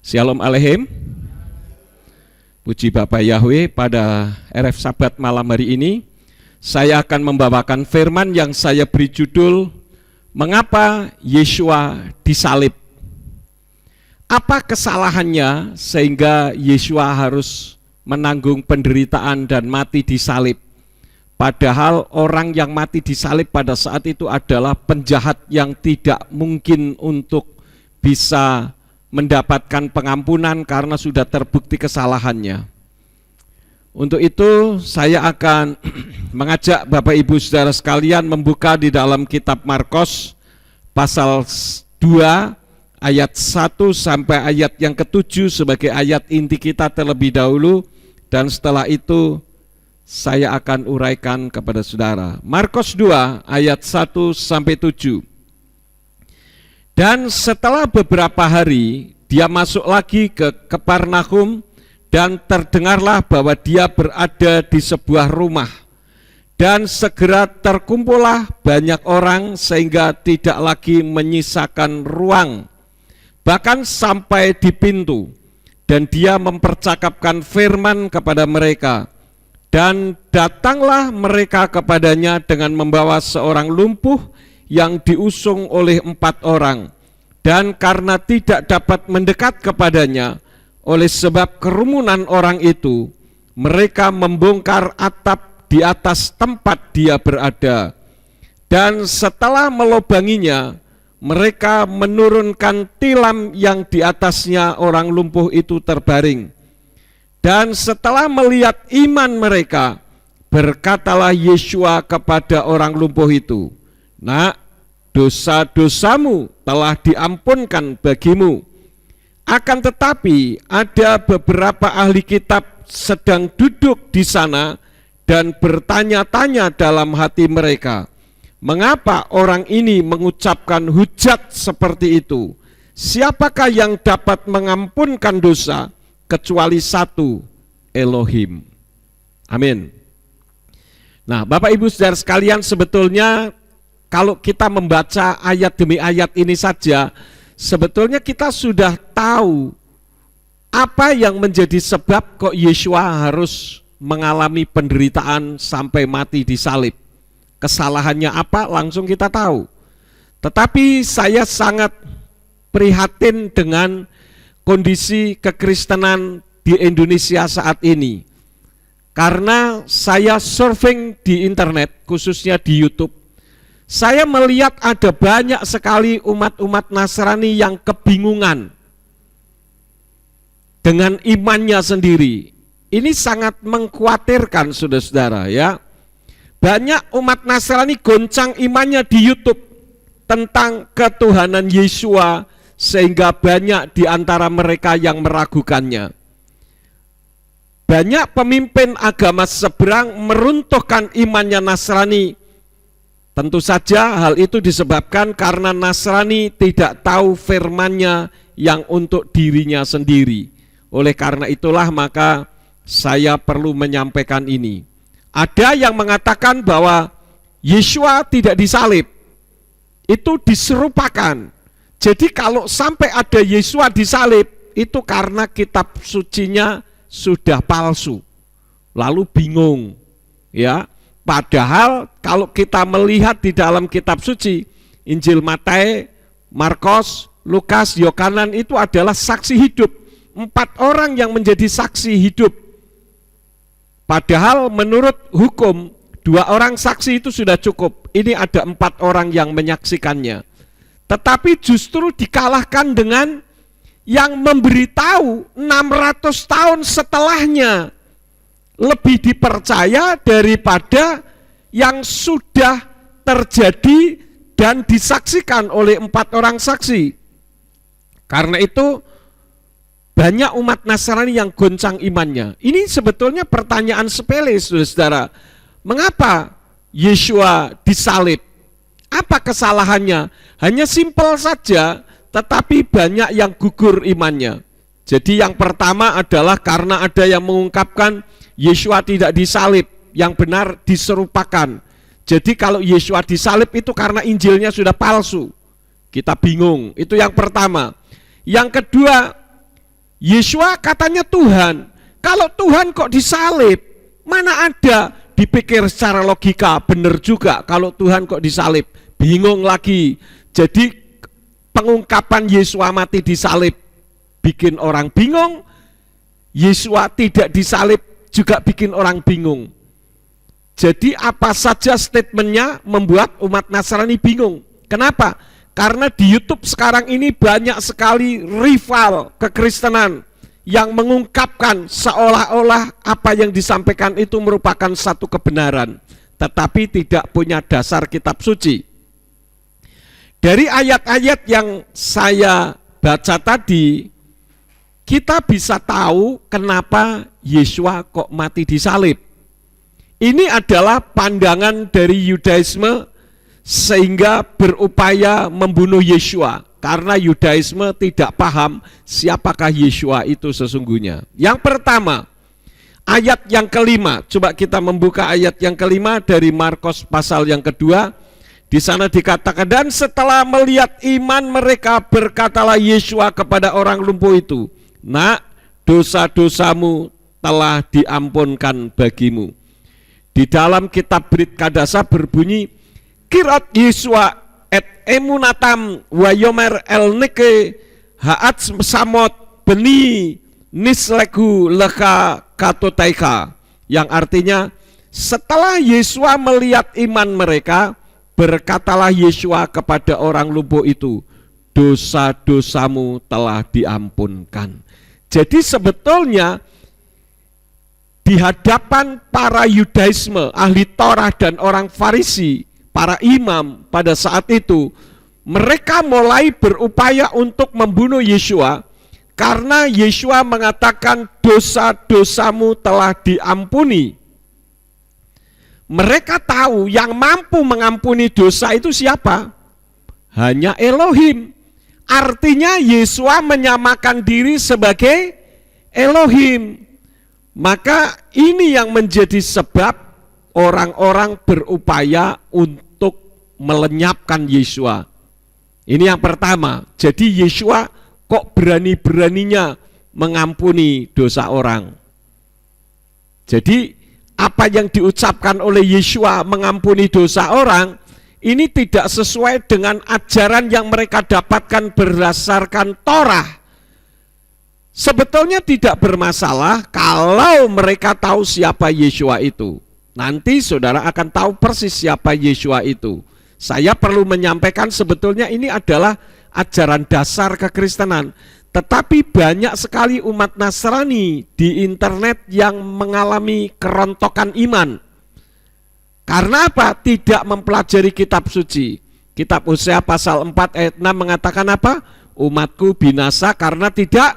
Shalom Aleichem. Puji Bapak Yahweh, pada RF Sabat malam hari ini saya akan membawakan firman yang saya beri judul Mengapa Yeshua disalib. Apa kesalahannya sehingga Yeshua harus menanggung penderitaan dan mati disalib? Padahal orang yang mati disalib pada saat itu adalah penjahat yang tidak mungkin untuk bisa mendapatkan pengampunan karena sudah terbukti kesalahannya. Untuk itu saya akan mengajak Bapak Ibu Saudara sekalian membuka di dalam kitab Markus pasal 2 ayat 1 sampai ayat yang ke-7 sebagai ayat inti kita terlebih dahulu, dan setelah itu saya akan uraikan kepada saudara. Markus 2 ayat 1 sampai 7. Dan setelah beberapa hari dia masuk lagi ke Kapernaum, dan terdengarlah bahwa dia berada di sebuah rumah. Dan segera terkumpullah banyak orang sehingga tidak lagi menyisakan ruang, bahkan sampai di pintu. Dan dia mempercakapkan firman kepada mereka. Dan datanglah mereka kepadanya dengan membawa seorang lumpuh yang diusung oleh 4 orang. Dan karena tidak dapat mendekat kepadanya oleh sebab kerumunan orang itu, mereka membongkar atap di atas tempat dia berada. Dan setelah melobanginya, mereka menurunkan tilam yang di atasnya orang lumpuh itu terbaring. Dan setelah melihat iman mereka, berkatalah Yeshua kepada orang lumpuh itu, "Nak, dosa-dosamu telah diampunkan bagimu." Akan tetapi ada beberapa ahli kitab sedang duduk di sana dan bertanya-tanya dalam hati mereka, "Mengapa orang ini mengucapkan hujat seperti itu? Siapakah yang dapat mengampunkan dosa kecuali satu, Elohim." Amin. Nah, Bapak Ibu Saudara sekalian, sebetulnya kalau kita membaca ayat demi ayat ini saja, sebetulnya kita sudah tahu apa yang menjadi sebab kok Yeshua harus mengalami penderitaan sampai mati disalib. Kesalahannya apa? Langsung kita tahu. Tetapi saya sangat prihatin dengan kondisi kekristenan di Indonesia saat ini. Karena saya surfing di internet, khususnya di YouTube, saya melihat ada banyak sekali umat-umat Nasrani yang kebingungan dengan imannya sendiri. Ini sangat mengkhawatirkan, saudara-saudara, ya. Banyak umat Nasrani goncang imannya di YouTube tentang ketuhanan Yeshua, sehingga banyak di antara mereka yang meragukannya. Banyak pemimpin agama seberang meruntuhkan imannya Nasrani. Tentu saja hal itu disebabkan karena Nasrani tidak tahu firman-Nya yang untuk dirinya sendiri. Oleh karena itulah maka saya perlu menyampaikan ini. Ada yang mengatakan bahwa Yeshua tidak disalib, itu diserupakan. Jadi kalau sampai ada Yeshua disalib, itu karena kitab sucinya sudah palsu. Lalu bingung, ya. Padahal kalau kita melihat di dalam kitab suci, Injil Matius, Markus, Lukas, Yohanan itu adalah saksi hidup. 4 orang yang menjadi saksi hidup. Padahal menurut hukum 2 orang saksi itu sudah cukup. Ini ada 4 orang yang menyaksikannya. Tetapi justru dikalahkan dengan yang memberitahu 600 tahun setelahnya. Lebih dipercaya daripada yang sudah terjadi dan disaksikan oleh 4 orang saksi. Karena itu banyak umat Nasrani yang goncang imannya. Ini sebetulnya pertanyaan sepele, saudara-saudara. Mengapa Yeshua disalib? Apa kesalahannya? Hanya simpel saja, tetapi banyak yang gugur imannya. Jadi yang pertama adalah karena ada yang mengungkapkan Yeshua tidak disalib, yang benar diserupakan. Jadi kalau Yeshua disalib itu karena Injilnya sudah palsu. Kita bingung, itu yang pertama. Yang kedua, Yesua katanya Tuhan. Kalau Tuhan kok disalib? Mana ada dipikir secara logika, benar juga kalau Tuhan kok disalib. Bingung lagi. Jadi pengungkapan Yesua mati disalib bikin orang bingung. Yesua tidak disalib juga bikin orang bingung. Jadi apa saja statementnya membuat umat Nasrani bingung. Kenapa? Karena di YouTube sekarang ini banyak sekali rival kekristenan yang mengungkapkan seolah-olah apa yang disampaikan itu merupakan satu kebenaran, tetapi tidak punya dasar kitab suci. Dari ayat-ayat yang saya baca tadi, kita bisa tahu kenapa Yesua kok mati disalib. Ini adalah pandangan dari Yudaisme sehingga berupaya membunuh Yesua. Karena Yudaisme tidak paham siapakah Yesua itu sesungguhnya. Yang pertama, ayat yang kelima. Coba kita membuka ayat yang kelima dari Markus pasal yang kedua. Di sana dikatakan, dan setelah melihat iman mereka, berkatalah Yesua kepada orang lumpuh itu, nak, dosa-dosamu telah diampunkan bagimu. Di dalam kitab Brit Kadasa berbunyi, Kirat Yesua et emunatam wa yomer el neke haat samot beni nislegu leka katotaika, yang artinya setelah Yesua melihat iman mereka, berkatalah Yesua kepada orang lumpuh itu, dosa-dosamu telah diampunkan. Jadi sebetulnya di hadapan para Yudaisme, ahli Torah dan orang Farisi, para imam pada saat itu, mereka mulai berupaya untuk membunuh Yesua karena Yesua mengatakan dosa-dosamu telah diampuni. Mereka tahu yang mampu mengampuni dosa itu siapa? Hanya Elohim. Artinya Yesua menyamakan diri sebagai Elohim. Maka ini yang menjadi sebab orang-orang berupaya untuk melenyapkan Yesua. Ini yang pertama. Jadi Yesua kok berani-beraninya mengampuni dosa orang. Jadi apa yang diucapkan oleh Yesua mengampuni dosa orang, ini tidak sesuai dengan ajaran yang mereka dapatkan berdasarkan Torah. Sebetulnya tidak bermasalah kalau mereka tahu siapa Yesua itu. Nanti saudara akan tahu persis siapa Yesua itu. Saya perlu menyampaikan sebetulnya ini adalah ajaran dasar kekristenan. Tetapi banyak sekali umat Nasrani di internet yang mengalami kerontokan iman. Karena apa? Tidak mempelajari kitab suci. Kitab Hosea pasal 4 ayat 6 mengatakan apa? Umatku binasa karena tidak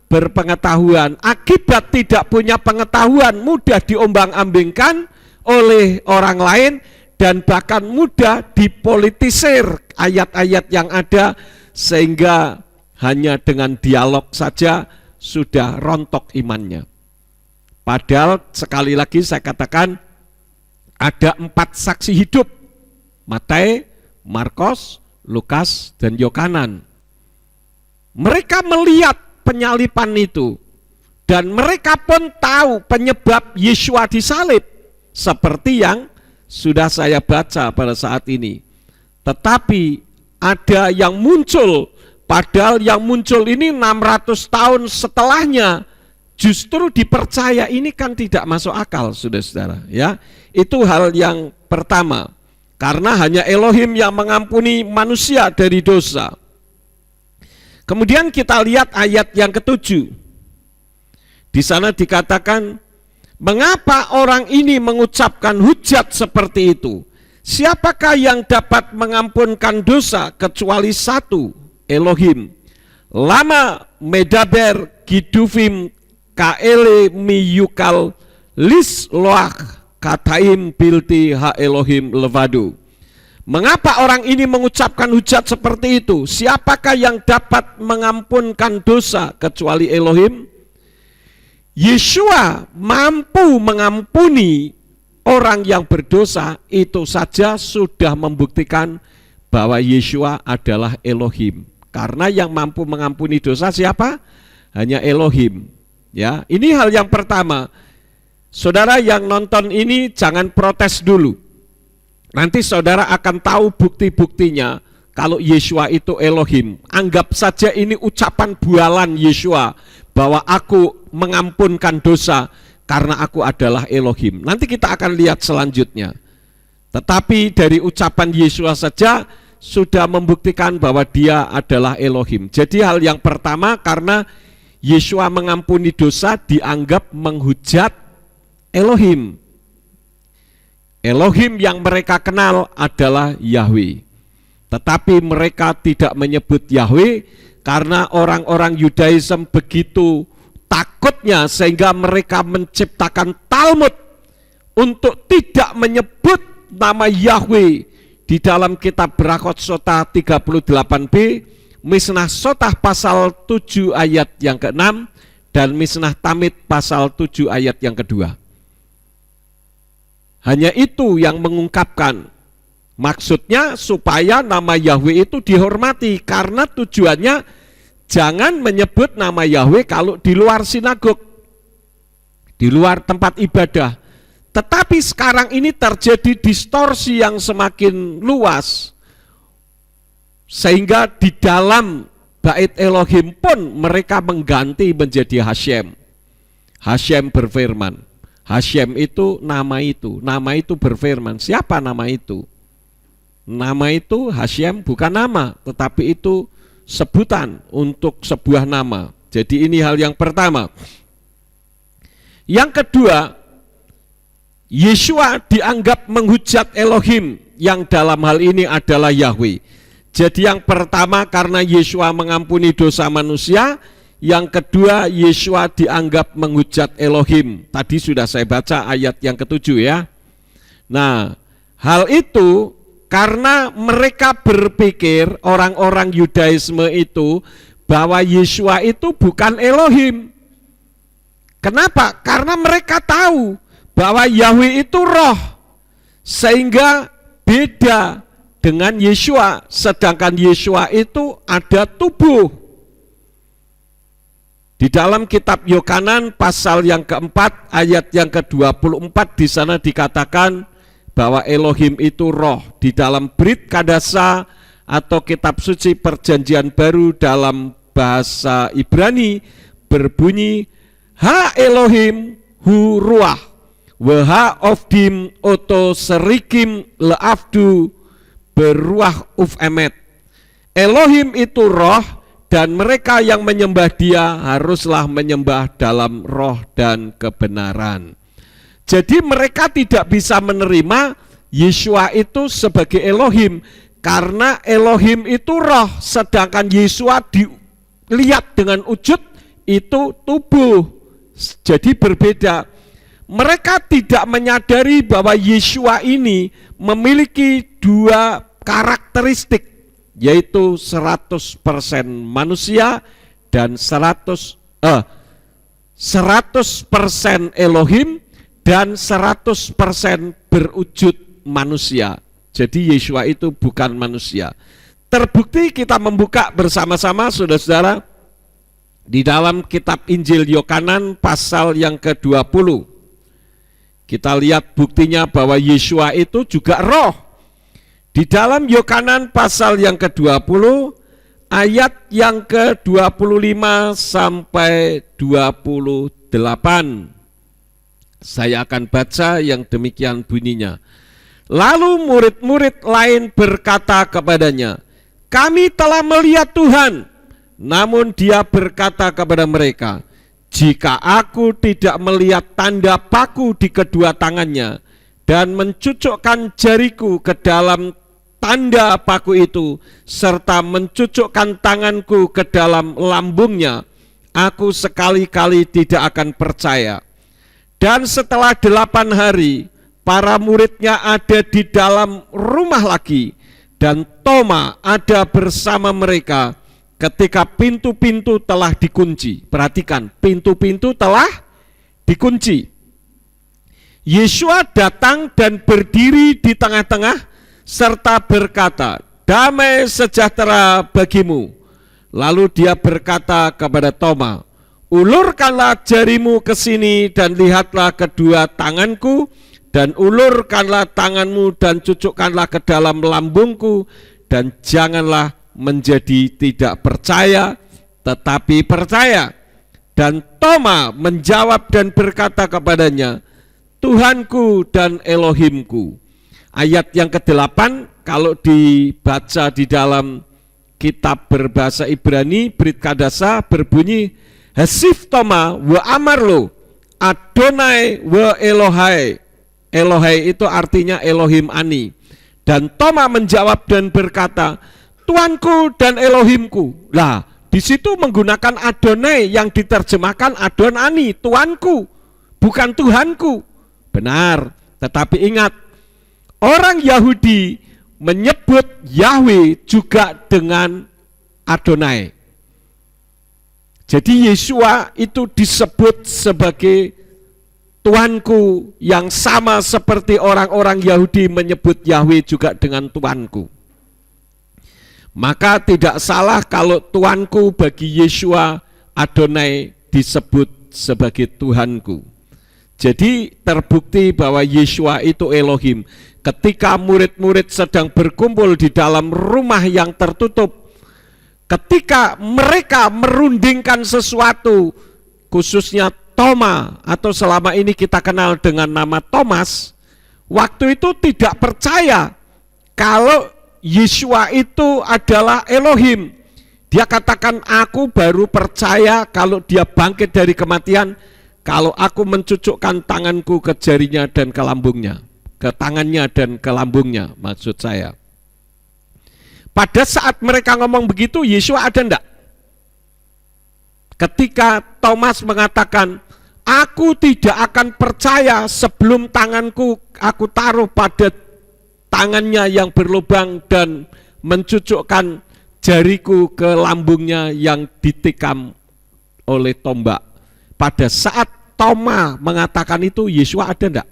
berpengetahuan. Akibat tidak punya pengetahuan, mudah diombang-ambingkan oleh orang lain dan bahkan mudah dipolitisir ayat-ayat yang ada, sehingga hanya dengan dialog saja sudah rontok imannya. Padahal sekali lagi saya katakan ada 4 saksi hidup, Matius, Markus, Lukas, dan Yohanes. Mereka melihat penyalipan itu dan mereka pun tahu penyebab Yesua disalib seperti yang sudah saya baca pada saat ini. Tetapi ada yang muncul, padahal yang muncul ini 600 tahun setelahnya justru dipercaya. Ini kan tidak masuk akal, saudara-saudara, ya. Itu hal yang pertama. Karena hanya Elohim yang mengampuni manusia dari dosa. Kemudian kita lihat ayat yang ke-7. Di sana dikatakan, mengapa orang ini mengucapkan hujat seperti itu? Siapakah yang dapat mengampunkan dosa kecuali satu, Elohim? Lama medaber giduvim kaele miyukal lis loach kataim bilti ha Elohim levadu. Mengapa orang ini mengucapkan hujat seperti itu? Siapakah yang dapat mengampunkan dosa kecuali Elohim? Yesua mampu mengampuni orang yang berdosa, itu saja sudah membuktikan bahwa Yesua adalah Elohim. Karena yang mampu mengampuni dosa siapa? hanya Elohim. Ya, ini hal yang pertama. Saudara yang nonton ini jangan protes dulu. Nanti saudara akan tahu bukti-buktinya kalau Yeshua itu Elohim. Anggap saja ini ucapan bualan Yeshua bahwa aku mengampunkan dosa karena aku adalah Elohim. Nanti kita akan lihat selanjutnya. Tetapi dari ucapan Yeshua saja sudah membuktikan bahwa dia adalah Elohim. Jadi hal yang pertama, karena Yeshua mengampuni dosa dianggap menghujat Elohim. Elohim yang mereka kenal adalah Yahweh. Tetapi mereka tidak menyebut Yahweh karena orang-orang Yudaism begitu takutnya sehingga mereka menciptakan Talmud untuk tidak menyebut nama Yahweh di dalam kitab Berakot Sota 38b, Misnah Sotah pasal 7 ayat yang ke-6, dan Misnah Tamid pasal 7 ayat yang kedua. Hanya itu yang mengungkapkan. Maksudnya supaya nama Yahweh itu dihormati, karena tujuannya jangan menyebut nama Yahweh kalau di luar sinagog, di luar tempat ibadah. Tetapi sekarang ini terjadi distorsi yang semakin luas, sehingga di dalam bait Elohim pun mereka mengganti menjadi Hashem. Hashem berfirman. Hashem itu, nama itu berfirman. Siapa nama itu? Nama itu Hashem bukan nama, tetapi itu sebutan untuk sebuah nama. Jadi ini hal yang pertama. Yang kedua, Yeshua dianggap menghujat Elohim, yang dalam hal ini adalah Yahweh. Jadi yang pertama karena Yeshua mengampuni dosa manusia. Yang kedua, Yeshua dianggap menghujat Elohim. Tadi sudah saya baca ayat yang ke-7 ya. Nah, hal itu karena mereka berpikir, orang-orang Yudaisme itu, bahwa Yeshua itu bukan Elohim. Kenapa? Karena mereka tahu bahwa Yahweh itu roh, sehingga beda dengan Yeshua. Sedangkan Yeshua itu ada tubuh. Di dalam kitab Yohanan pasal yang keempat ayat yang ke-24 di sana dikatakan bahwa Elohim itu roh. Di dalam Brit Kadasa atau kitab suci perjanjian baru dalam bahasa Ibrani berbunyi Ha Elohim hu ruah wa ha ofdim oto serikim leafdu beruah uf emet. Elohim itu roh, dan mereka yang menyembah dia haruslah menyembah dalam roh dan kebenaran. Jadi mereka tidak bisa menerima Yeshua itu sebagai Elohim, karena Elohim itu roh, sedangkan Yeshua dilihat dengan wujud itu tubuh. Jadi berbeda. Mereka tidak menyadari bahwa Yeshua ini memiliki dua karakteristik, yaitu 100% manusia dan 100% Elohim dan 100% berwujud manusia. Jadi Yeshua itu bukan manusia. Terbukti kita membuka bersama-sama saudara-saudara di dalam kitab Injil Yohanan pasal yang ke-20. Kita lihat buktinya bahwa Yeshua itu juga roh. Di dalam Yohanan pasal yang ke-20 ayat yang ke-25 sampai 28. Saya akan baca yang demikian bunyinya. Lalu murid-murid lain berkata kepadanya, "Kami telah melihat Tuhan." Namun dia berkata kepada mereka, "Jika aku tidak melihat tanda paku di kedua tangannya dan mencucukkan jariku ke dalam tanda paku itu, serta mencucukkan tanganku ke dalam lambungnya, aku sekali-kali tidak akan percaya." Dan setelah 8 hari, para muridnya ada di dalam rumah lagi, dan Toma ada bersama mereka ketika pintu-pintu telah dikunci. Perhatikan, pintu-pintu telah dikunci. Yeshua datang dan berdiri di tengah-tengah serta berkata, "Damai sejahtera bagimu." Lalu dia berkata kepada Toma, Ulurkanlah jarimu ke sini dan lihatlah kedua tanganku, dan ulurkanlah tanganmu dan cucukkanlah ke dalam lambungku, dan janganlah menjadi tidak percaya, tetapi percaya. Dan Toma menjawab dan berkata kepadanya, Tuhanku dan Elohimku. Ayat yang ke-8 kalau dibaca di dalam kitab berbahasa Ibrani, Brit Kadasa, berbunyi, Hasif Toma wa amarlo Adonai wa Elohai. Elohai itu artinya Elohim Ani. Dan Toma menjawab dan berkata, Tuanku dan Elohimku. Lah, di situ menggunakan Adonai yang diterjemahkan Adon Ani, Tuanku, bukan Tuhanku. Benar, tetapi ingat, orang Yahudi menyebut Yahweh juga dengan Adonai. Jadi Yeshua itu disebut sebagai Tuanku yang sama seperti orang-orang Yahudi menyebut Yahweh juga dengan Tuanku. Maka tidak salah kalau Tuanku bagi Yeshua Adonai disebut sebagai Tuhanku. Jadi terbukti bahwa Yeshua itu Elohim. Ketika murid-murid sedang berkumpul di dalam rumah yang tertutup, ketika mereka merundingkan sesuatu, khususnya Toma atau selama ini kita kenal dengan nama Thomas, waktu itu tidak percaya kalau Yeshua itu adalah Elohim. Dia katakan, aku baru percaya kalau dia bangkit dari kematian, kalau aku mencucukkan tanganku ke jarinya dan ke lambungnya, ke tangannya dan ke lambungnya, maksud saya. Pada saat mereka ngomong begitu, Yeshua ada enggak? Ketika Thomas mengatakan, aku tidak akan percaya sebelum tanganku aku taruh pada tangannya yang berlubang dan mencucukkan jariku ke lambungnya yang ditikam oleh tombak. Pada saat Toma mengatakan itu, Yeshua ada enggak?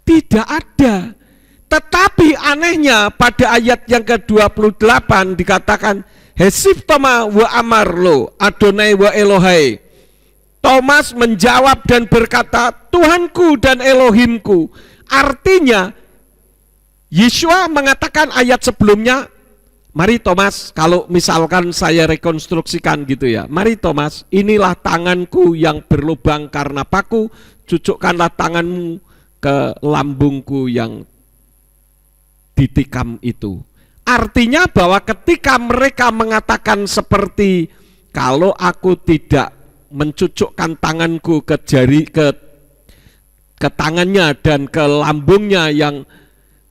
Tidak ada. Tetapi anehnya pada ayat yang ke-28 dikatakan, Hesif Toma wa amarlo Adonai wa Elohai. Thomas menjawab dan berkata, Tuhanku dan Elohimku. Artinya Yeshua mengatakan ayat sebelumnya, mari Thomas, kalau misalkan saya rekonstruksikan gitu ya, mari Thomas, inilah tanganku yang berlubang karena paku, cucukkanlah tanganmu ke lambungku yang ditikam itu. Artinya bahwa ketika mereka mengatakan seperti, kalau aku tidak mencucukkan tanganku ke jari, ke tangannya dan ke lambungnya yang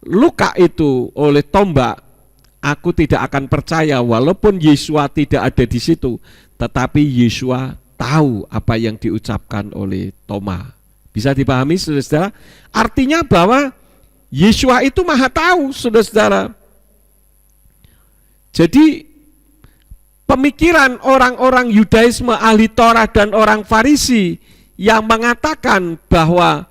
luka itu oleh tombak, aku tidak akan percaya. Walaupun Yeshua tidak ada di situ, tetapi Yeshua tahu apa yang diucapkan oleh Toma. Bisa dipahami, saudara-saudara? Artinya bahwa Yeshua itu maha tahu, saudara-saudara. Jadi pemikiran orang-orang Yudaisme, ahli Torah dan orang Farisi yang mengatakan bahwa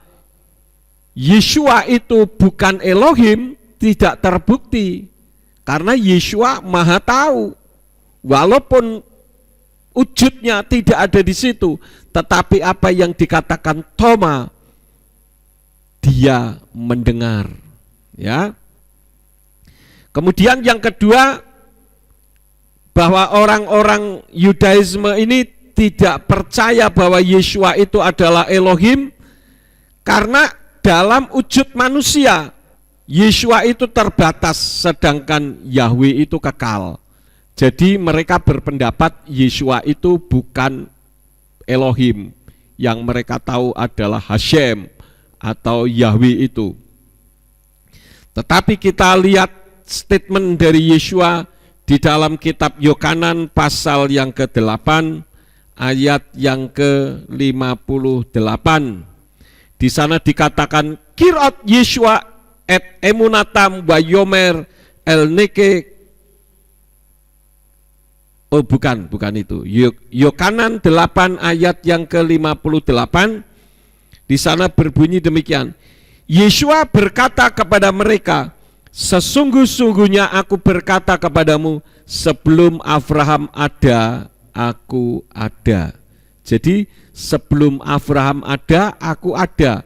Yeshua itu bukan Elohim tidak terbukti. Karena Yeshua maha tahu. Walaupun wujudnya tidak ada di situ, tetapi apa yang dikatakan Toma, dia mendengar. Ya. Kemudian yang kedua, bahwa orang-orang Yudaisme ini tidak percaya bahwa Yeshua itu adalah Elohim, karena dalam wujud manusia Yeshua itu terbatas, sedangkan Yahweh itu kekal. Jadi mereka berpendapat Yeshua itu bukan Elohim, yang mereka tahu adalah Hashem atau Yahweh itu. Tetapi kita lihat statement dari Yeshua di dalam kitab Yohanan pasal yang ke-8 ayat yang ke-58. Di sana dikatakan, Kirot Yeshua et emunatam wa yomer el neke. Oh bukan itu. Yohanan 8 ayat yang ke-58. Di sana berbunyi demikian. Yeshua berkata kepada mereka, sesungguh-sungguhnya aku berkata kepadamu, sebelum Abraham ada, aku ada. Jadi sebelum Abraham ada, aku ada.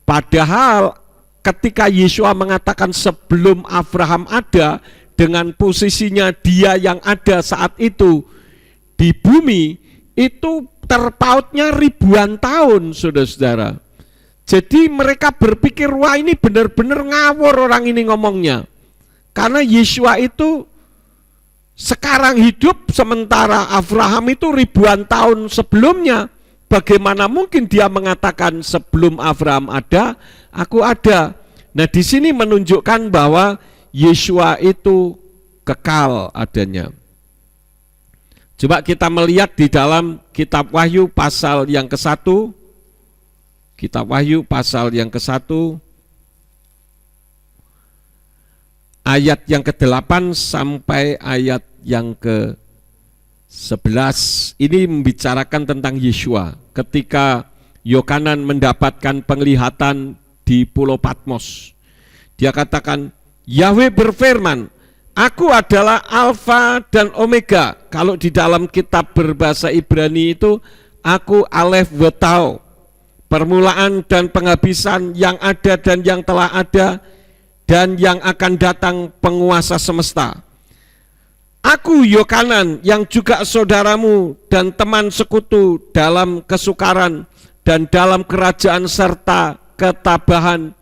Padahal ketika Yeshua mengatakan sebelum Abraham ada, dengan posisinya dia yang ada saat itu di bumi, itu terpautnya ribuan tahun, saudara-saudara. Jadi mereka berpikir, wah ini benar-benar ngawur orang ini ngomongnya. Karena Yeshua itu sekarang hidup, sementara Abraham itu ribuan tahun sebelumnya. Bagaimana mungkin dia mengatakan sebelum Abraham ada, aku ada. Nah, di sini menunjukkan bahwa Yeshua itu kekal adanya. Coba kita melihat di dalam kitab Wahyu pasal yang ke-1. Kitab Wahyu pasal yang ke-1 ayat yang ke-8 sampai ayat yang ke-11. Ini membicarakan tentang Yeshua ketika Yohanan mendapatkan penglihatan di Pulau Patmos. Dia katakan, Yahweh berfirman, aku adalah Alfa dan Omega. Kalau di dalam kitab berbahasa Ibrani itu, aku Alef Wetau, permulaan dan penghabisan, yang ada dan yang telah ada, dan yang akan datang, penguasa semesta. Aku Yohanan yang juga saudaramu dan teman sekutu dalam kesukaran dan dalam kerajaan serta ketabahan.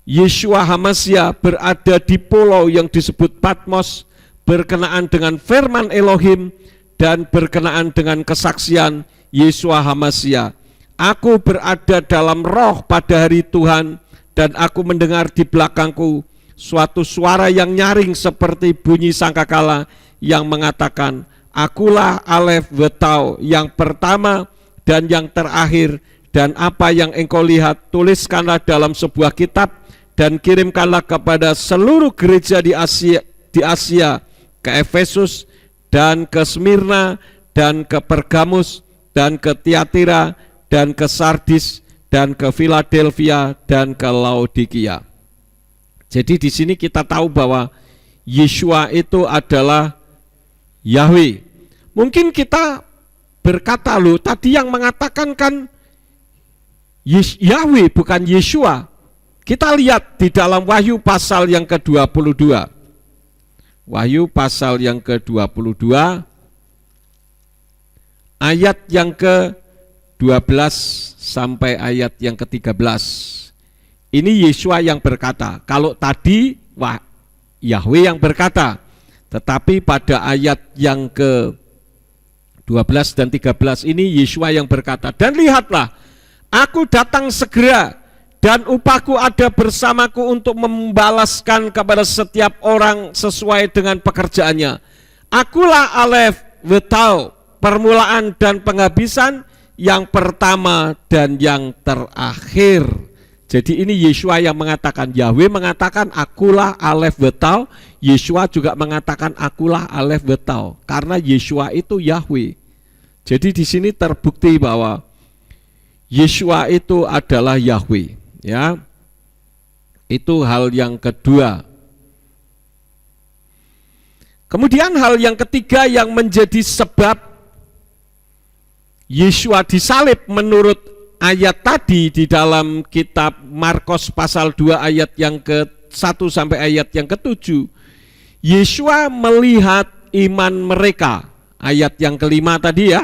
Yeshua HaMashiach berada di pulau yang disebut Patmos, berkenaan dengan firman Elohim dan berkenaan dengan kesaksian Yeshua HaMashiach. Aku berada dalam roh pada hari Tuhan, dan aku mendengar di belakangku suatu suara yang nyaring seperti bunyi sangkakala yang mengatakan, akulah Alef Wetau, yang pertama dan yang terakhir, dan apa yang engkau lihat tuliskanlah dalam sebuah kitab dan kirimkanlah kepada seluruh gereja di Asia, ke Efesus dan ke Smyrna dan ke Pergamus dan ke Tiatira dan ke Sardis dan ke Philadelphia dan ke Laodikia. Jadi di sini kita tahu bahwa Yeshua itu adalah Yahweh. Mungkin kita berkata, loh tadi yang mengatakan kan Yahweh bukan Yeshua. Kita lihat di dalam Wahyu pasal yang ke-22. Wahyu pasal yang ke-22 ayat yang ke-12 sampai ayat yang ke-13. Ini Yeshua yang berkata. Kalau tadi Yahweh yang berkata, tetapi pada ayat yang ke-12 dan 13 ini Yeshua yang berkata, dan lihatlah, aku datang segera, dan upahku ada bersamaku untuk membalaskan kepada setiap orang sesuai dengan pekerjaannya. Akulah Alef Wetau, permulaan dan penghabisan, yang pertama dan yang terakhir. Jadi ini Yeshua yang mengatakan. Yahweh mengatakan akulah Alef Wetau, Yeshua juga mengatakan akulah Alef Wetau, karena Yeshua itu Yahweh. Jadi di sini terbukti bahwa Yeshua itu adalah Yahweh. Ya, itu hal yang kedua. Kemudian hal yang ketiga yang menjadi sebab Yeshua disalib menurut ayat tadi di dalam kitab Markus pasal 2 ayat yang ke-1 sampai ayat yang ke-7. Yeshua melihat iman mereka. Ayat yang kelima tadi ya,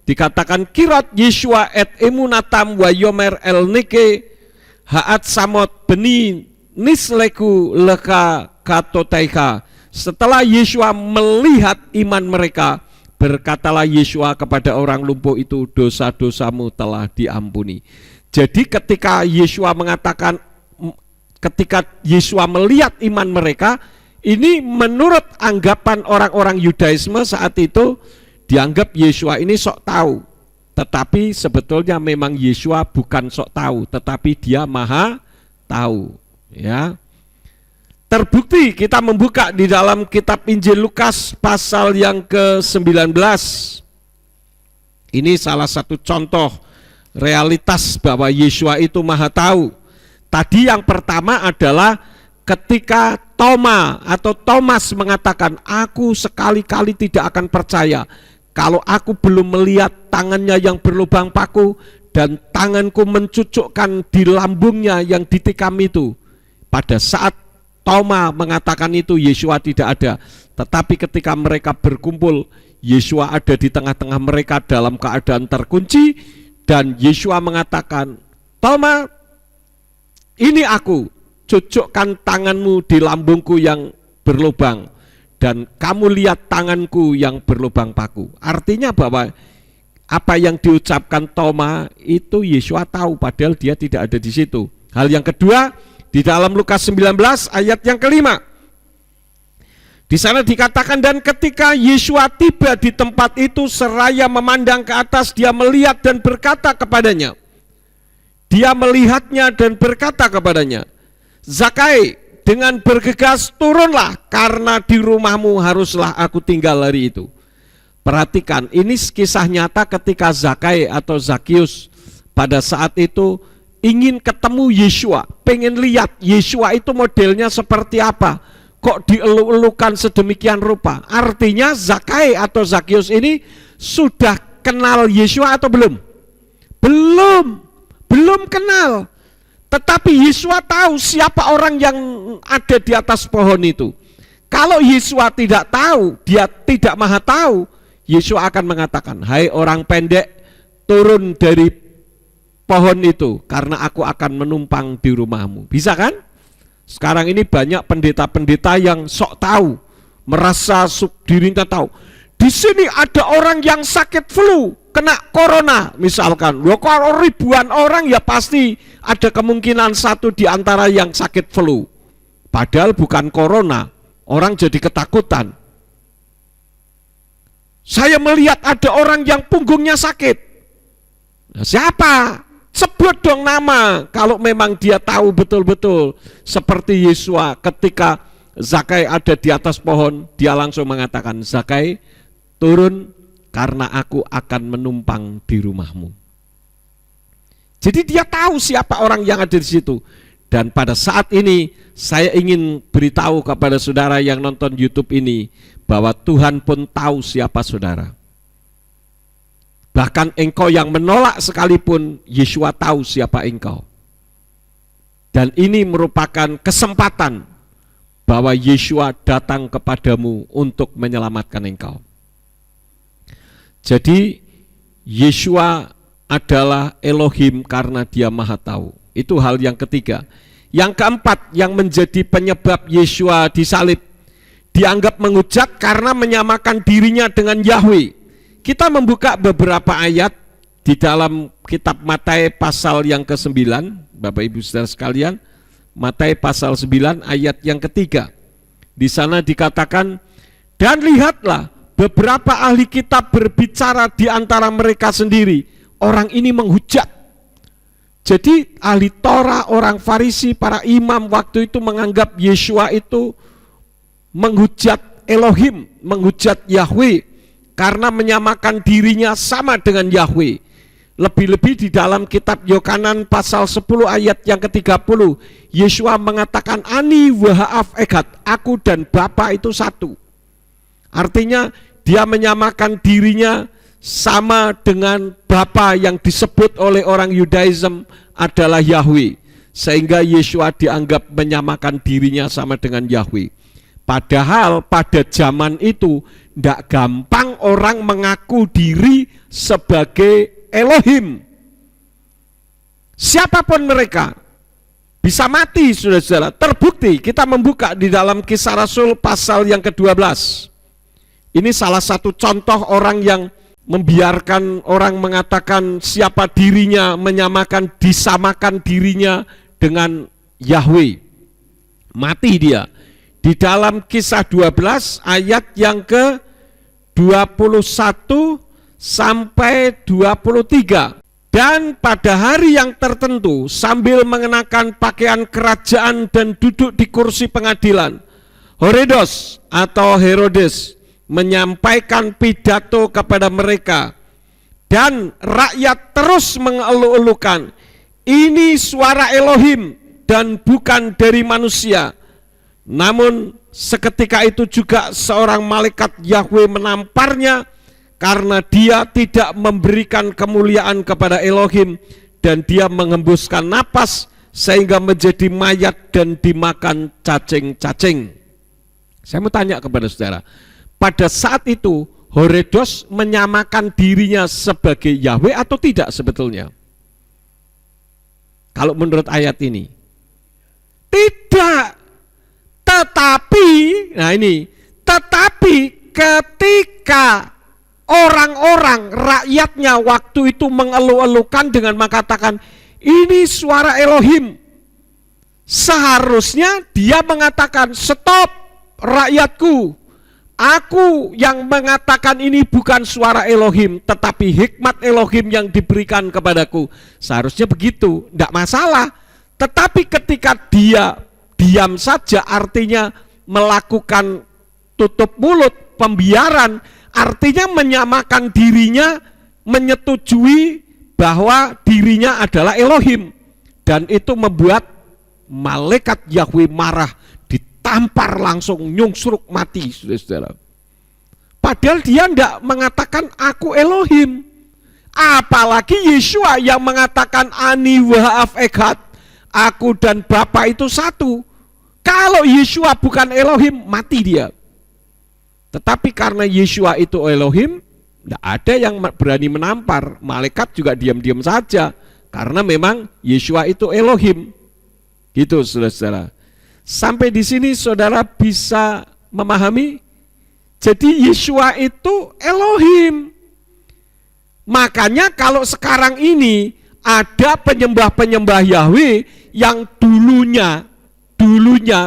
dikatakan kirat Yeshua et emunatam wa yomer el nike Ha'at samot beni nisleku leka katotaika. Setelah Yeshua melihat iman mereka, berkatalah Yeshua kepada orang lumpuh itu, dosa-dosamu telah diampuni. Jadi ketika Yeshua mengatakan, ketika Yeshua melihat iman mereka, ini menurut anggapan orang-orang Yudaisme saat itu, dianggap Yeshua ini sok tahu. Tetapi sebetulnya memang Yeshua bukan sok tahu, tetapi dia maha tahu. Ya, terbukti kita membuka di dalam kitab Injil Lukas pasal yang ke-19. Ini salah satu contoh realitas bahwa Yeshua itu maha tahu. Tadi yang pertama adalah ketika Thomas mengatakan, aku sekali-kali tidak akan percaya kalau aku belum melihat tangannya yang berlubang paku dan tanganku mencucukkan di lambungnya yang ditikam itu. Pada saat Toma mengatakan itu, Yesua tidak ada. Tetapi ketika mereka berkumpul, Yesua ada di tengah-tengah mereka dalam keadaan terkunci, dan Yesua mengatakan, Toma, ini aku, cucukkan tanganmu di lambungku yang berlubang, dan kamu lihat tanganku yang berlubang paku. Artinya bahwa apa yang diucapkan Toma itu Yesua tahu, padahal dia tidak ada di situ. Hal yang kedua, di dalam Lukas 19 ayat yang kelima, di sana dikatakan, dan ketika Yesua tiba di tempat itu, seraya memandang ke atas, dia melihat dan berkata kepadanya, dia melihatnya dan berkata kepadanya, Zakai, dengan bergegas turunlah, karena di rumahmu haruslah aku tinggal hari itu. Perhatikan, ini kisah nyata ketika Zakai atau Zakius pada saat itu ingin ketemu Yesua, pengen lihat Yesua itu modelnya seperti apa, kok dieluk-elukan sedemikian rupa. Artinya Zakai atau Zakius ini sudah kenal Yesua atau belum? Belum kenal. Tetapi Yesua tahu siapa orang yang ada di atas pohon itu. Kalau Yesua tidak tahu, dia tidak maha tahu, Yesua akan mengatakan, hai orang pendek, turun dari pohon itu, karena aku akan menumpang di rumahmu. Bisa kan? Sekarang ini banyak pendeta-pendeta yang sok tahu, merasa dirinya tahu. Di sini ada orang yang sakit flu, kena corona misalkan. Kalau ribuan orang ya pasti ada kemungkinan satu di antara yang sakit flu. Padahal bukan corona, orang jadi ketakutan. Saya melihat ada orang yang punggungnya sakit. Nah, siapa? Sebut dong nama, kalau memang dia tahu betul-betul. Seperti Yesua ketika Zakai ada di atas pohon, dia langsung mengatakan, Zakai, turun karena aku akan menumpang di rumahmu. Jadi dia tahu siapa orang yang ada di situ. Dan pada saat ini saya ingin beritahu kepada saudara yang nonton YouTube ini, bahwa Tuhan pun tahu siapa saudara. Bahkan engkau yang menolak sekalipun, Yesua tahu siapa engkau. Dan ini merupakan kesempatan bahwa Yesua datang kepadamu untuk menyelamatkan engkau. Jadi Yesua adalah Elohim karena dia maha tahu. Itu hal yang ketiga. Yang keempat yang menjadi penyebab Yesua disalib, dianggap menghujat karena menyamakan dirinya dengan Yahweh. Kita membuka beberapa ayat di dalam kitab Matius pasal yang ke-9, Bapak Ibu Saudara sekalian, Matius pasal 9 ayat yang ketiga. Di sana dikatakan, dan lihatlah beberapa ahli kitab berbicara di antara mereka sendiri, orang ini menghujat. Jadi ahli Torah, orang Farisi, para imam waktu itu menganggap Yesua itu menghujat Elohim, menghujat Yahweh, karena menyamakan dirinya sama dengan Yahweh. Lebih-lebih di dalam kitab Yohanan pasal 10 ayat yang ke-30, Yesua mengatakan, Ani waha'af egat, aku dan Bapa itu satu. Artinya dia menyamakan dirinya sama dengan Bapa yang disebut oleh orang Yudaism adalah Yahweh. Sehingga Yesua dianggap menyamakan dirinya sama dengan Yahweh. Padahal pada zaman itu tidak gampang orang mengaku diri sebagai Elohim. Siapapun mereka bisa mati, saudara-saudara. Terbukti, kita membuka di dalam Kisah Rasul pasal yang ke-12. Ini salah satu contoh orang yang membiarkan orang mengatakan siapa dirinya, disamakan dirinya dengan Yahweh. Mati dia. Di dalam Kisah 12 ayat yang ke-21 sampai 23. Dan pada hari yang tertentu, sambil mengenakan pakaian kerajaan dan duduk di kursi pengadilan, Herodes atau Herodes menyampaikan pidato kepada mereka, dan rakyat terus mengeluh-elukan, ini suara Elohim dan bukan dari manusia. Namun seketika itu juga seorang malaikat Yahweh menamparnya, karena dia tidak memberikan kemuliaan kepada Elohim dan dia mengembuskan napas sehingga menjadi mayat dan dimakan cacing-cacing. Saya mau tanya kepada saudara, pada saat itu Herodes menyamakan dirinya sebagai Yahweh atau tidak sebetulnya? Kalau menurut ayat ini tidak. Tetapi ketika orang-orang rakyatnya waktu itu mengeluh-elukan dengan mengatakan ini suara Elohim, seharusnya dia mengatakan stop rakyatku, aku yang mengatakan ini bukan suara Elohim tetapi hikmat Elohim yang diberikan kepadaku. Seharusnya begitu, tidak masalah. Tetapi ketika dia diam saja, artinya melakukan tutup mulut, pembiaran, artinya menyamakan dirinya, menyetujui bahwa dirinya adalah Elohim, dan itu membuat malaikat Yahweh marah, ditampar langsung, nyungsruk mati, saudara. Padahal dia tidak mengatakan aku Elohim. Apalagi Yeshua yang mengatakan ani wahaf echad, aku dan Bapa itu satu. Kalau Yeshua bukan Elohim, mati dia. Tetapi karena Yeshua itu Elohim, tidak ada yang berani menampar. Malaikat juga diam-diam saja, karena memang Yeshua itu Elohim. Gitu, saudara-saudara. Sampai di sini saudara bisa memahami? Jadi Yeshua itu Elohim. Makanya kalau sekarang ini ada penyembah-penyembah Yahweh yang dulunya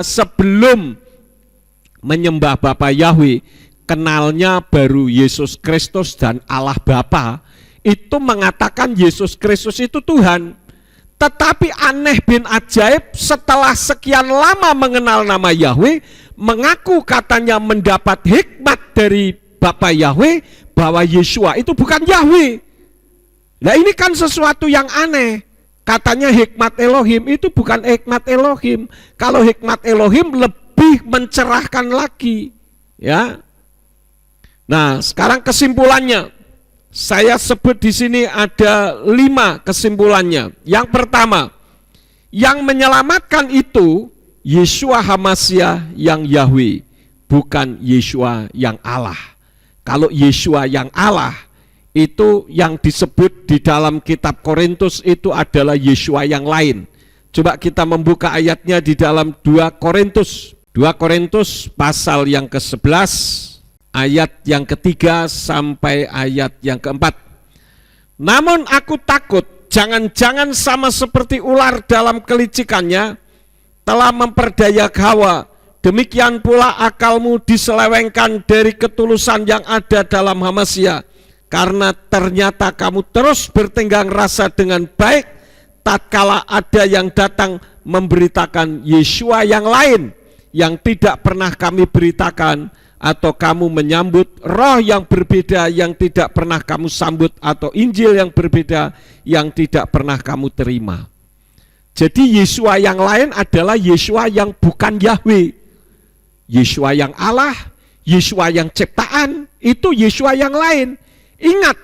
sebelum menyembah Bapa Yahweh, kenalnya baru Yesus Kristus dan Allah Bapa, itu mengatakan Yesus Kristus itu Tuhan. Tetapi aneh bin ajaib, setelah sekian lama mengenal nama Yahweh, mengaku katanya mendapat hikmat dari Bapa Yahweh bahwa Yeshua itu bukan Yahweh. Nah ini kan sesuatu yang aneh. Katanya hikmat Elohim, itu bukan hikmat Elohim. Kalau hikmat Elohim lebih mencerahkan lagi, ya. Nah, sekarang kesimpulannya. Saya sebut di sini ada 5 kesimpulannya. Yang pertama, yang menyelamatkan itu Yeshua HaMashiach yang Yahweh, bukan Yeshua yang Allah. Kalau Yeshua yang Allah, itu yang disebut di dalam kitab Korintus itu adalah Yeshua yang lain. Coba kita membuka ayatnya di dalam 2 Korintus. 2 Korintus pasal yang ke-11, ayat yang ke-3 sampai ayat yang ke-4. Namun aku takut, jangan-jangan sama seperti ular dalam kelicikannya, telah memperdaya Hawa, demikian pula akalmu diselewengkan dari ketulusan yang ada dalam HaMashiach. Karena ternyata kamu terus bertenggang rasa dengan baik, tatkala ada yang datang memberitakan Yeshua yang lain, yang tidak pernah kami beritakan, atau kamu menyambut roh yang berbeda yang tidak pernah kamu sambut, atau Injil yang berbeda yang tidak pernah kamu terima. Jadi Yeshua yang lain adalah Yeshua yang bukan Yahweh. Yeshua yang Allah, Yeshua yang ciptaan, itu Yeshua yang lain. Ingat,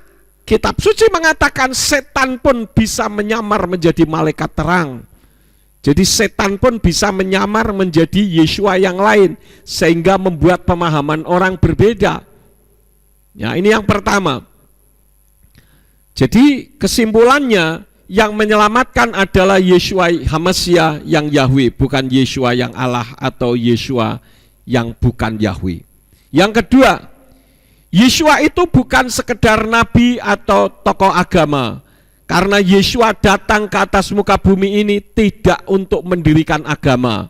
kitab suci mengatakan setan pun bisa menyamar menjadi malaikat terang. Jadi setan pun bisa menyamar menjadi Yeshua yang lain, sehingga membuat pemahaman orang berbeda. Ya, ini yang pertama. Jadi kesimpulannya, yang menyelamatkan adalah Yeshua HaMashiach yang Yahweh, bukan Yeshua yang Allah atau Yeshua yang bukan Yahweh. Yang kedua, Yeshua itu bukan sekedar nabi atau tokoh agama. Karena Yeshua datang ke atas muka bumi ini tidak untuk mendirikan agama.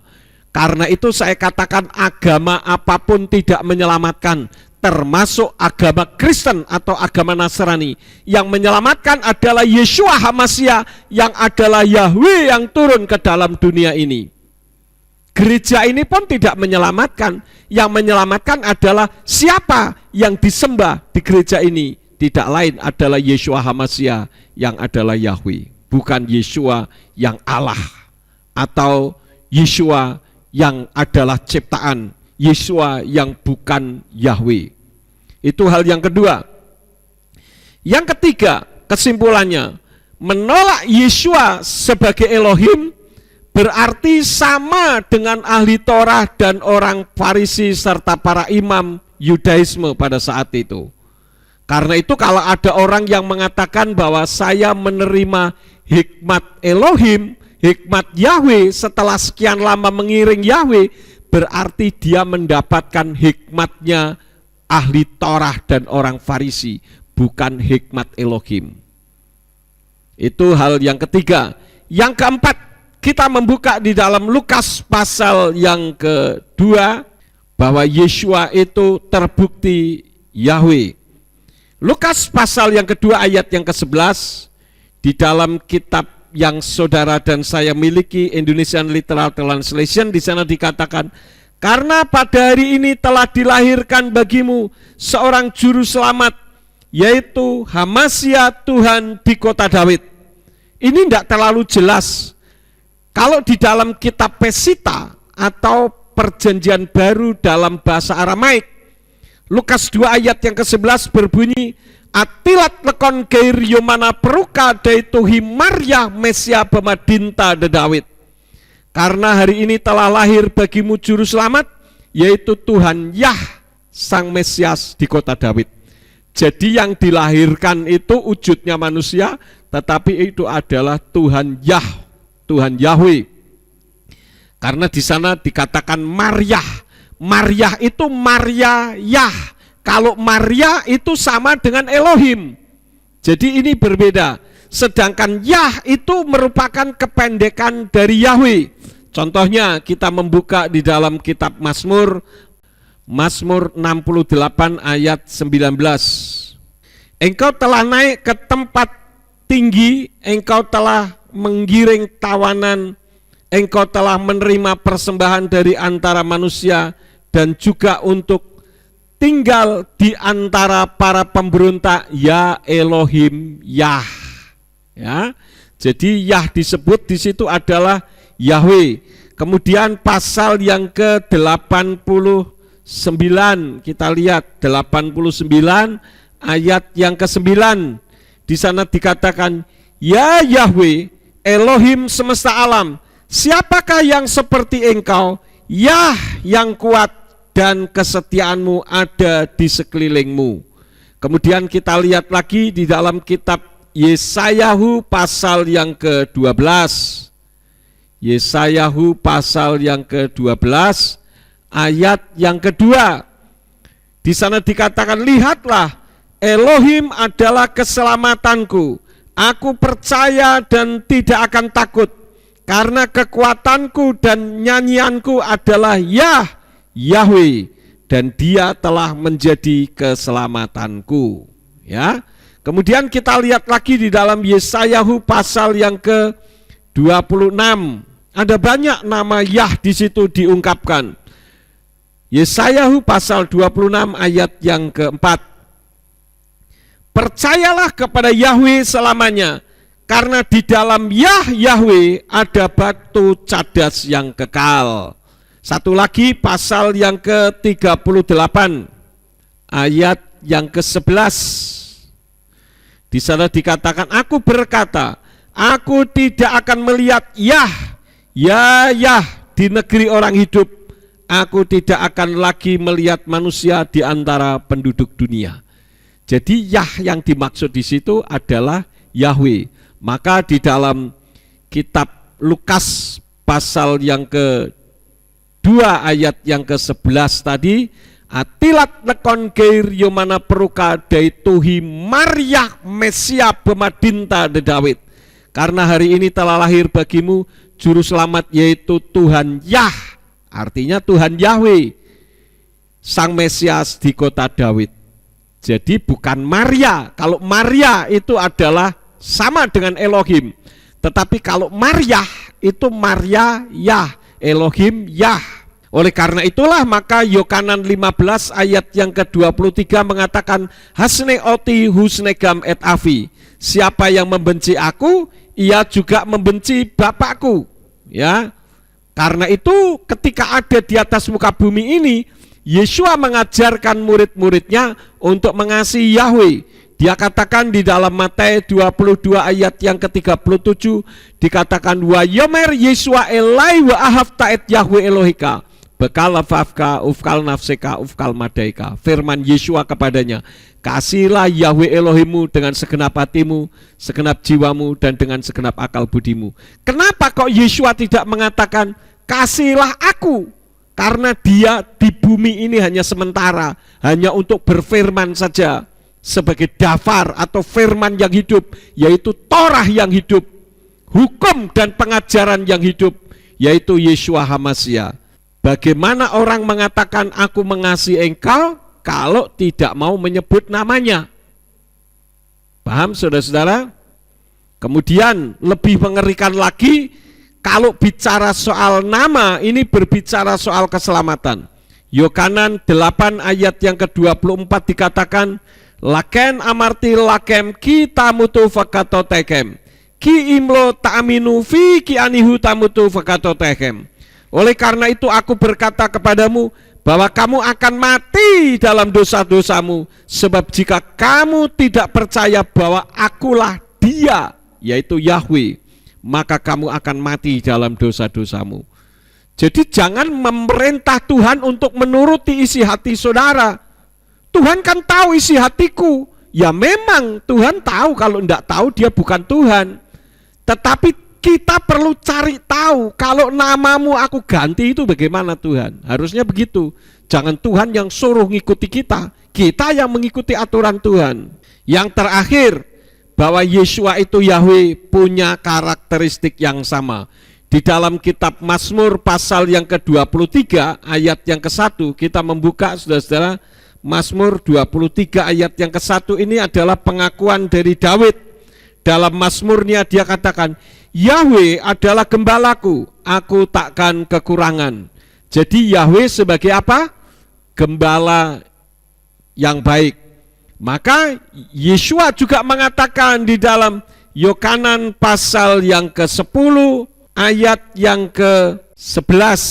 Karena itu saya katakan agama apapun tidak menyelamatkan, termasuk agama Kristen atau agama Nasrani. Yang menyelamatkan adalah Yeshua HaMashiach yang adalah Yahweh yang turun ke dalam dunia ini. Gereja ini pun tidak menyelamatkan. Yang menyelamatkan adalah siapa yang disembah di gereja ini. Tidak lain adalah Yeshua HaMashiach yang adalah Yahweh, bukan Yeshua yang Allah atau Yeshua yang adalah ciptaan, Yeshua yang bukan Yahweh. Itu hal yang kedua. Yang ketiga, kesimpulannya, menolak Yeshua sebagai Elohim berarti sama dengan ahli Torah dan orang Farisi serta para imam Yudaisme pada saat itu. Karena itu kalau ada orang yang mengatakan bahwa saya menerima hikmat Elohim, hikmat Yahweh setelah sekian lama mengiring Yahweh, berarti dia mendapatkan hikmatnya ahli Torah dan orang Farisi, bukan hikmat Elohim. Itu hal yang ketiga. Yang keempat, kita membuka di dalam Lukas pasal yang kedua bahwa Yeshua itu terbukti Yahweh. Lukas pasal yang kedua ayat yang ke-11 di dalam kitab yang saudara dan saya miliki, Indonesian Literal Translation, di sana dikatakan, karena pada hari ini telah dilahirkan bagimu seorang juru selamat, yaitu Hamasya Tuhan di kota Daud. Ini tidak terlalu jelas. Kalau di dalam kitab Pesita atau Perjanjian Baru dalam bahasa Aramaik, Lukas 2 ayat yang ke-11 berbunyi, Atilat lekon geir yomana peruka daituhi Maryah Mesia bemadinta de Daud. Karena hari ini telah lahir bagimu juru selamat, yaitu Tuhan Yah Sang Mesias di kota Daud. Jadi yang dilahirkan itu wujudnya manusia, tetapi itu adalah Tuhan Yah, Tuhan Yahweh. Karena di sana dikatakan Maryah. Maryah itu Maria Yah. Kalau Maria itu sama dengan Elohim. Jadi ini berbeda. Sedangkan Yah itu merupakan kependekan dari Yahweh. Contohnya kita membuka di dalam kitab Mazmur 68 ayat 19. Engkau telah naik ke tempat tinggi, engkau telah menggiring tawanan, engkau telah menerima persembahan dari antara manusia dan juga untuk tinggal di antara para pemberontak, ya Elohim Yah. Ya. Jadi Yah disebut di situ adalah Yahweh. Kemudian pasal yang ke-89, kita lihat 89 ayat yang ke-9. Di sana dikatakan, ya Yahweh, Elohim semesta alam, siapakah yang seperti engkau, Yah yang kuat dan kesetiaanmu ada di sekelilingmu. Kemudian kita lihat lagi di dalam kitab Yesayahu pasal yang ke-12. Yesayahu pasal yang ke-12 ayat yang kedua. Di sana dikatakan, lihatlah, Elohim adalah keselamatanku. Aku percaya dan tidak akan takut, karena kekuatanku dan nyanyianku adalah Yah, Yahweh, dan dia telah menjadi keselamatanku. Ya. Kemudian kita lihat lagi di dalam Yesayahu pasal yang ke-26. Ada banyak nama Yah di situ diungkapkan. Yesayahu pasal 26 ayat yang keempat. Percayalah kepada Yahweh selamanya, karena di dalam Yah Yahweh ada batu cadas yang kekal. Satu lagi pasal yang ke-38 ayat yang ke-11. Di sana dikatakan, aku berkata, aku tidak akan melihat Yah, ya Yah di negeri orang hidup. Aku tidak akan lagi melihat manusia di antara penduduk dunia. Jadi Yah yang dimaksud di situ adalah Yahweh. Maka di dalam kitab Lukas pasal yang ke-2 ayat yang ke-11 tadi, atilat lekon geir yomana peruka daituhi Maryah Mesia bemadinta de Daud. Karena hari ini telah lahir bagimu juru selamat, yaitu Tuhan Yah, artinya Tuhan Yahweh, Sang Mesias di kota Daud. Jadi bukan Maria. Kalau Maria itu adalah sama dengan Elohim. Tetapi kalau Maryah itu Maria Yah, Elohim Yah. Oleh karena itulah maka Yohanan 15 ayat yang ke-23 mengatakan, hasne oti husnegam et avi. Siapa yang membenci aku, ia juga membenci Bapakku. Ya. Karena itu ketika ada di atas muka bumi ini, Yeshua mengajarkan murid-muridnya untuk mengasihi Yahweh. Dia katakan di dalam Matius 22 ayat yang ke-37, dikatakan wa yomer Yesua elai wa ahaf ta'et Yahweh Elohika bekal lafafka ufkal nafseka ufkal madaika. Firman Yesua kepadanya, kasihilah Yahweh Elohimu dengan segenap hatimu, segenap jiwamu, dan dengan segenap akal budimu. Kenapa kok Yesua tidak mengatakan kasihilah aku? Karena dia di bumi ini hanya sementara, hanya untuk berfirman saja, sebagai dafar atau firman yang hidup, yaitu Torah yang hidup, hukum dan pengajaran yang hidup, yaitu Yesua HaMashiach. Bagaimana orang mengatakan aku mengasihi engkau kalau tidak mau menyebut namanya? Paham saudara-saudara? Kemudian lebih mengerikan lagi, kalau bicara soal nama, ini berbicara soal keselamatan. Yohanan 8 ayat yang ke-24 dikatakan, laken amarti lakem ki tamutu fakato tekem ki imlo ta'aminu fi ki anihu tamutu fakato tekem. Oleh karena itu aku berkata kepadamu bahwa kamu akan mati dalam dosa-dosamu, sebab jika kamu tidak percaya bahwa akulah dia, yaitu Yahweh, maka kamu akan mati dalam dosa-dosamu. Jadi jangan memerintah Tuhan untuk menuruti isi hati saudara. Tuhan kan tahu isi hatiku. Ya memang Tuhan tahu, kalau tidak tahu dia bukan Tuhan. Tetapi kita perlu cari tahu, kalau namamu aku ganti itu bagaimana Tuhan. Harusnya begitu. Jangan Tuhan yang suruh ngikuti kita, kita yang mengikuti aturan Tuhan. Yang terakhir, bahwa Yesua itu Yahweh punya karakteristik yang sama. Di dalam kitab Mazmur pasal yang ke-23 ayat yang ke-1, kita membuka saudara-saudara, Mazmur 23 ayat yang ke-1 ini adalah pengakuan dari Daud. Dalam Mazmurnya dia katakan, Yahweh adalah gembalaku, aku takkan kekurangan. Jadi Yahweh sebagai apa? Gembala yang baik. Maka Yesua juga mengatakan di dalam Yohanan pasal yang ke-10 ayat yang ke-11.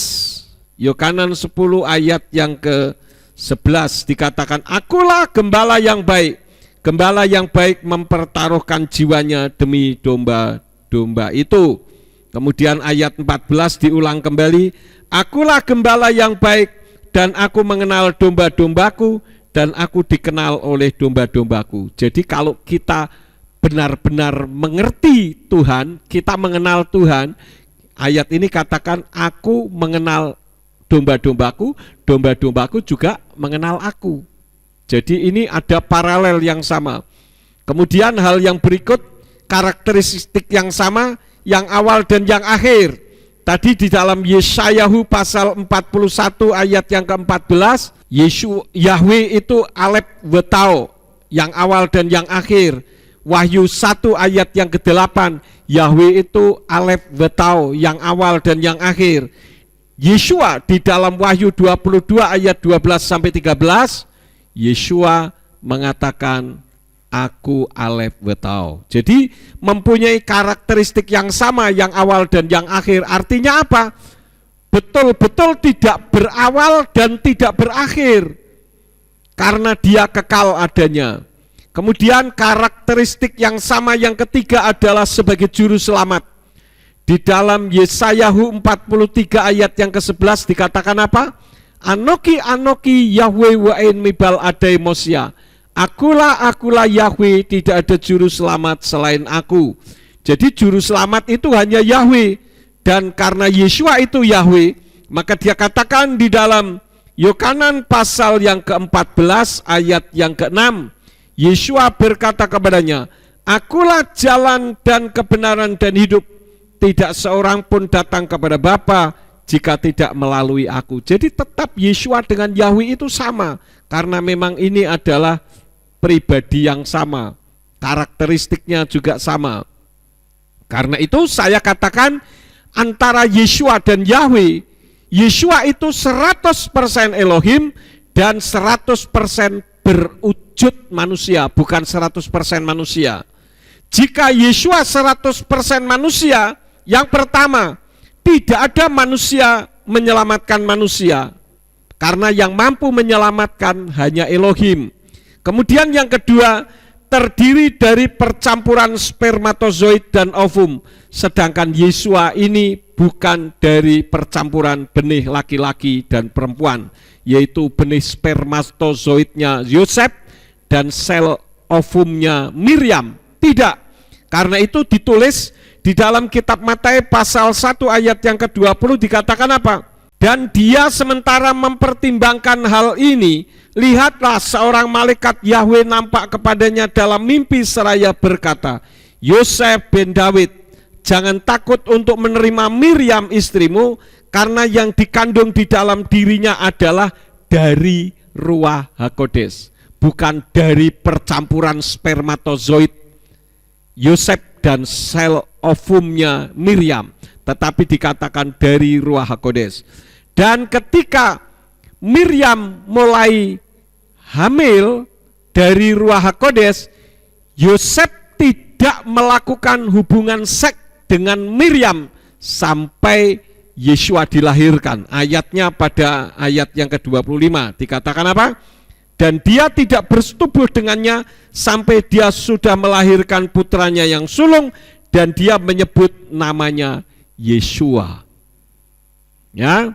Yohanan 10 ayat yang ke-11 dikatakan, akulah gembala yang baik. Gembala yang baik mempertaruhkan jiwanya demi domba-domba itu. Kemudian ayat 14 diulang kembali, akulah gembala yang baik dan aku mengenal domba-dombaku dan aku dikenal oleh domba-dombaku. Jadi kalau kita benar-benar mengerti Tuhan, kita mengenal Tuhan, ayat ini katakan aku mengenal domba-dombaku, domba-dombaku juga mengenal aku. Jadi ini ada paralel yang sama. Kemudian hal yang berikut, karakteristik yang sama, yang awal dan yang akhir. Tadi di dalam Yesayahu pasal 41 ayat yang ke-14, Yahweh itu Alef Wetau, yang awal dan yang akhir. Wahyu 1 ayat yang ke-8, Yahweh itu Alef Wetau, yang awal dan yang akhir. Yesua di dalam Wahyu 22 ayat 12 sampai 13, Yesua mengatakan aku Alef Wetau. Jadi mempunyai karakteristik yang sama, yang awal dan yang akhir. Artinya apa? Betul-betul tidak berawal dan tidak berakhir, karena dia kekal adanya. Kemudian karakteristik yang sama yang ketiga adalah sebagai juru selamat. Di dalam Yesayahu 43 ayat yang ke-11 dikatakan apa? Anoki Yahweh wa'in mibal adai mosya. Akulah Yahweh, tidak ada juru selamat selain aku. Jadi juru selamat itu hanya Yahweh. Dan karena Yesua itu Yahweh, maka dia katakan di dalam Yohanan pasal yang ke-14 ayat yang ke-6, Yesua berkata kepadanya, akulah jalan dan kebenaran dan hidup. Tidak seorang pun datang kepada Bapa jika tidak melalui aku. Jadi tetap Yesua dengan Yahweh itu sama, karena memang ini adalah pribadi yang sama, karakteristiknya juga sama. Karena itu saya katakan antara Yesua dan Yahweh, Yesua itu 100% Elohim dan 100% berwujud manusia, bukan 100% manusia. Jika Yesua 100% manusia, yang pertama, tidak ada manusia menyelamatkan manusia, karena yang mampu menyelamatkan hanya Elohim. Kemudian yang kedua, terdiri dari percampuran spermatozoid dan ovum, sedangkan Yesua ini bukan dari percampuran benih laki-laki dan perempuan, yaitu benih spermatozoidnya Yosef dan sel ovumnya Miriam. Tidak. Karena itu ditulis di dalam kitab Matius pasal 1 ayat yang ke-20 dikatakan apa? Dan dia sementara mempertimbangkan hal ini, lihatlah seorang malaikat Yahweh nampak kepadanya dalam mimpi seraya berkata, Yosef bin Daud, jangan takut untuk menerima Miriam istrimu, karena yang dikandung di dalam dirinya adalah dari Ruach HaKodes, bukan dari percampuran spermatozoid Yosef dan sel ovumnya Miriam, tetapi dikatakan dari Ruach HaKodes. Dan ketika Miriam mulai hamil dari Ruach HaKodes, Yosef tidak melakukan hubungan seks dengan Miriam sampai Yesua dilahirkan. Ayatnya pada ayat yang ke-25 dikatakan apa? Dan dia tidak bersetubuh dengannya sampai dia sudah melahirkan putranya yang sulung, dan dia menyebut namanya Yesua. Ya.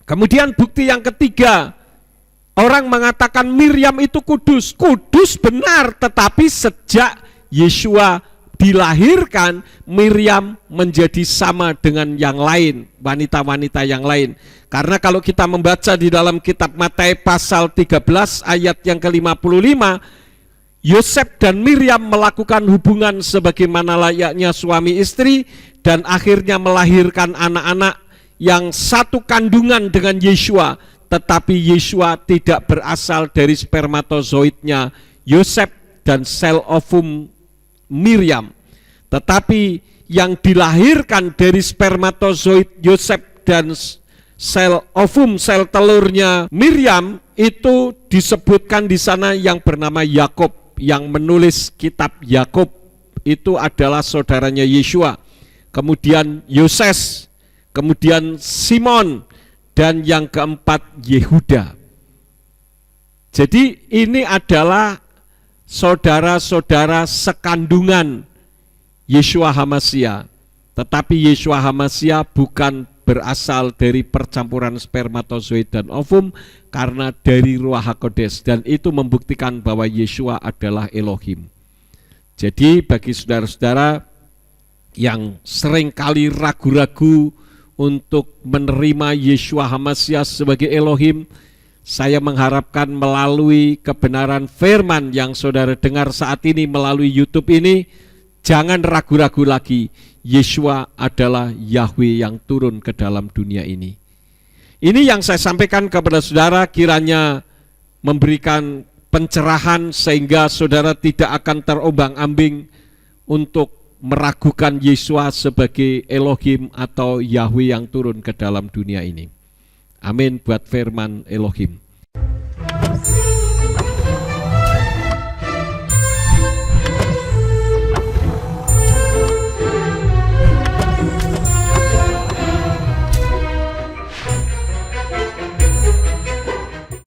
Kemudian bukti yang ketiga, orang mengatakan Miriam itu kudus. Kudus benar, tetapi sejak Yesua dilahirkan, Miriam menjadi sama dengan yang lain, wanita-wanita yang lain. Karena kalau kita membaca di dalam kitab Matius pasal 13 ayat yang ke-55, Yosef dan Miriam melakukan hubungan sebagaimana layaknya suami istri, dan akhirnya melahirkan anak-anak yang satu kandungan dengan Yesua, tetapi Yesua tidak berasal dari spermatozoidnya Yosef dan sel ovum Miriam, tetapi yang dilahirkan dari spermatozoid Yosef dan sel ovum, sel telurnya Miriam, itu disebutkan di sana yang bernama Yakub. Yang menulis kitab Yakub itu adalah saudaranya Yesua, kemudian Yoses, kemudian Simon, dan yang keempat Yehuda. Jadi ini adalah saudara-saudara sekandungan Yeshua HaMashiach. Tetapi Yeshua HaMashiach bukan berasal dari percampuran spermatozoid dan ovum, karena dari Ruach HaKodes, dan itu membuktikan bahwa Yeshua adalah Elohim. Jadi bagi saudara-saudara yang seringkali ragu-ragu untuk menerima Yeshua HaMashiach sebagai Elohim, saya mengharapkan melalui kebenaran firman yang saudara dengar saat ini melalui YouTube ini, jangan ragu-ragu lagi. Yeshua adalah Yahweh yang turun ke dalam dunia ini. Ini yang saya sampaikan kepada saudara, kiranya memberikan pencerahan sehingga saudara tidak akan terombang-ambing untuk meragukan Yeshua sebagai Elohim atau Yahweh yang turun ke dalam dunia ini. Amin buat firman Elohim.